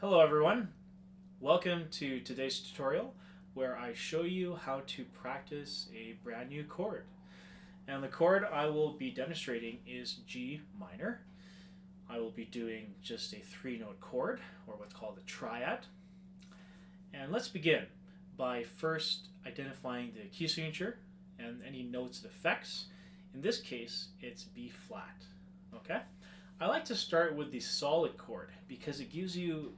Hello everyone, welcome to today's tutorial where I show you how to practice a brand new chord. And the chord I will be demonstrating is G minor. I will be doing just a 3-note chord, or what's called a triad. And let's begin by first identifying the key signature and any notes it affects. In this case, it's B flat. Okay? I like to start with the solid chord because it gives you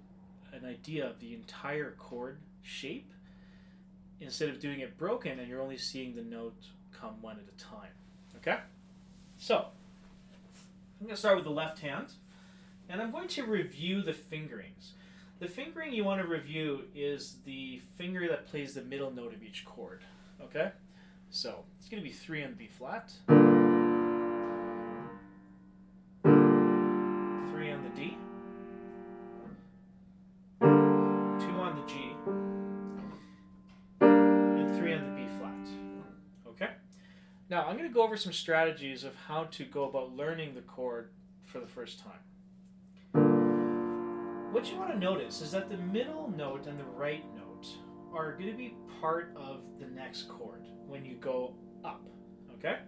an idea of the entire chord shape instead of doing it broken and you're only seeing the note come one at a time. Okay? So, I'm going to start with the left hand and I'm going to review the fingerings. The fingering you want to review is the finger that plays the middle note of each chord. Okay? So, it's going to be 3 on the B flat, 3 on the D, 2 on the G, and 3 on the B flat. Okay? Now, I'm going to go over some strategies of how to go about learning the chord for the first time. What you want to notice is that the middle note and the right note are going to be part of the next chord when you go up. Okay?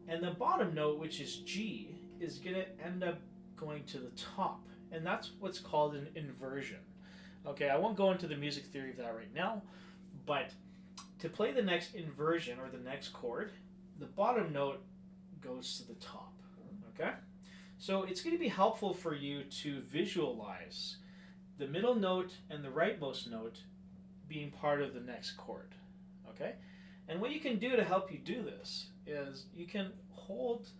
And the bottom note, which is G, is going to end up going to the top. And that's what's called an inversion. Okay, I won't go into the music theory of that right now, but to play the next inversion or the next chord, the bottom note goes to the top. Okay? So it's going to be helpful for you to visualize the middle note and the rightmost note being part of the next chord. Okay? And what you can do to help you do this is you can hold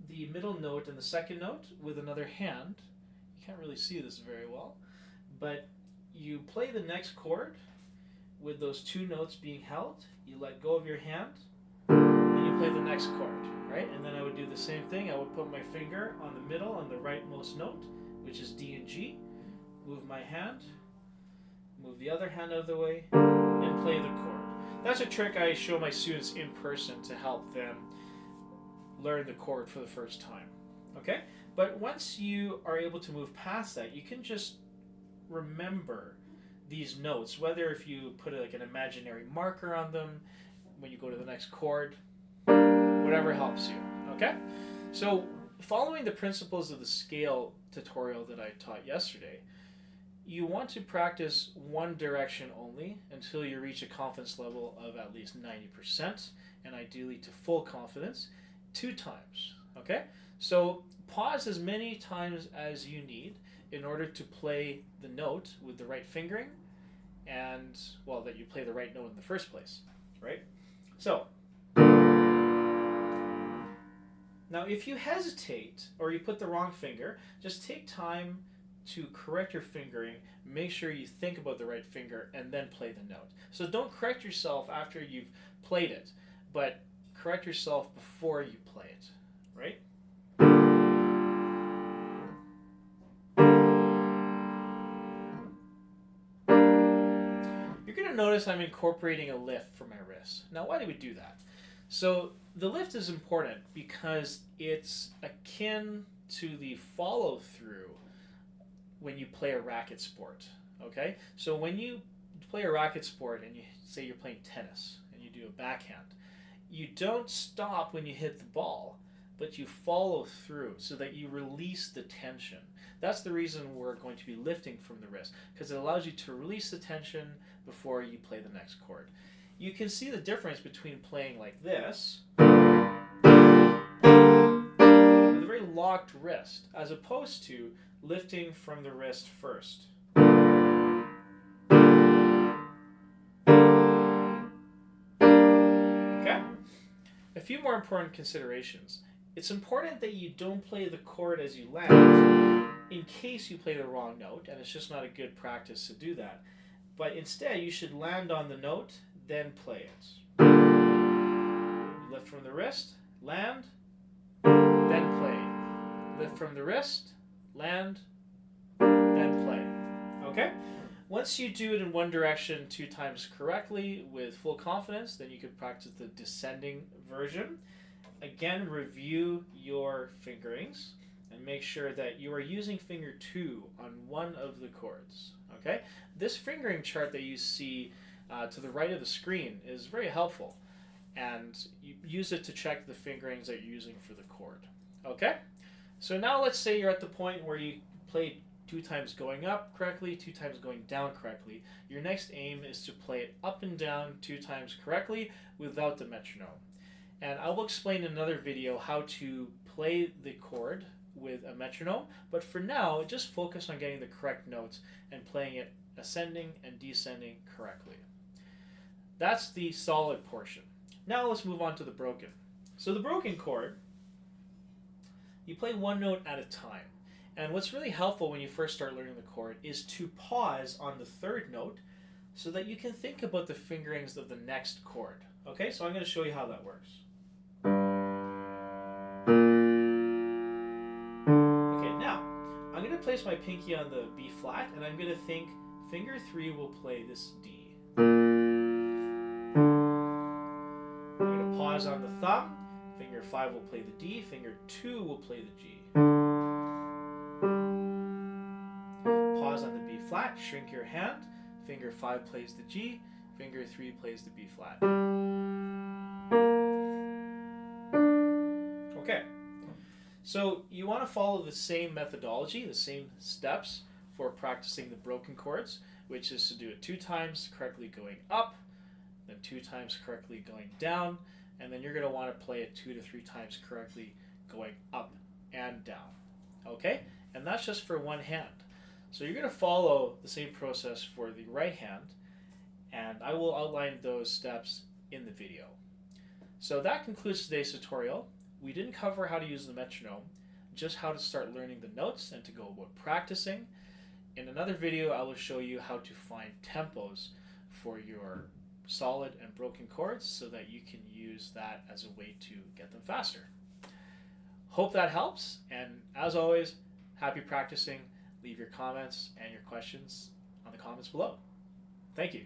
the middle note and the second note with another hand. You can't really see this very well, but you play the next chord with those two notes being held. You let go of your hand, and you play the next chord, right? And then I would do the same thing. I would put my finger on the middle on the rightmost note, which is D and G, move my hand, move the other hand out of the way, and play the chord. That's a trick I show my students in person to help them learn the chord for the first time. Okay? But once you are able to move past that, you can just remember these notes, whether if you put like an imaginary marker on them when you go to the next chord, whatever helps you. Okay? So, following the principles of the scale tutorial that I taught yesterday, you want to practice one direction only until you reach a confidence level of at least 90% and ideally to full confidence 2 times. Okay? So pause as many times as you need in order to play the note with the right fingering and, well, that you play the right note in the first place, right? So, now if you hesitate or you put the wrong finger, just take time to correct your fingering, make sure you think about the right finger, and then play the note. So don't correct yourself after you've played it, but correct yourself before you play it, right? You're going to notice I'm incorporating a lift for my wrist. Now, why do we do that? So the lift is important because it's akin to the follow-through when you play a racket sport. Okay? So when you play a racket sport and you say you're playing tennis and you do a backhand, you don't stop when you hit the ball, but you follow through so that you release the tension. That's the reason we're going to be lifting from the wrist, because it allows you to release the tension before you play the next chord. You can see the difference between playing like this with a very locked wrist as opposed to lifting from the wrist first. Okay? A few more important considerations. It's important that you don't play the chord as you land in case you play the wrong note, and it's just not a good practice to do that. But instead, you should land on the note, then play it. Lift from the wrist, land, then play. Lift from the wrist, land, then play. Okay? Once you do it in one direction 2 times correctly with full confidence, then you can practice the descending version. Again, review your fingerings. And and make sure that you are using finger 2 on one of the chords. Okay? This fingering chart that you see to the right of the screen is very helpful, and you use it to check the fingerings that you're using for the chord. Okay? So now let's say you're at the point where you played 2 times going up correctly, 2 times going down correctly. Your next aim is to play it up and down 2 times correctly without the metronome. And I will explain in another video how to play the chord with a metronome, but for now, just focus on getting the correct notes and playing it ascending and descending correctly. That's the solid portion. Now let's move on to the broken. So the broken chord, you play one note at a time. And what's really helpful when you first start learning the chord is to pause on the 3rd note so that you can think about the fingerings of the next chord. Okay, so I'm going to show you how that works. Okay, now I'm going to place my pinky on the B flat, and I'm going to think finger 3 will play this D. I'm going to pause on the thumb. Finger 5 will play the D. Finger 2 will play the G. Pause on the B flat. Shrink your hand. Finger 5 plays the G. Finger 3 plays the B flat. Okay. So you want to follow the same methodology, the same steps for practicing the broken chords, which is to do it 2 times correctly going up, then 2 times correctly going down, and then you're going to want to play it 2 to 3 times correctly going up and down. Okay? And that's just for one hand. So you're going to follow the same process for the right hand, and I will outline those steps in the video. So that concludes today's tutorial. We didn't cover how to use the metronome, just how to start learning the notes and to go about practicing. In another video, I will show you how to find tempos for your solid and broken chords so that you can use that as a way to get them faster. Hope that helps, and as always, happy practicing. Leave your comments and your questions on the comments below. Thank you.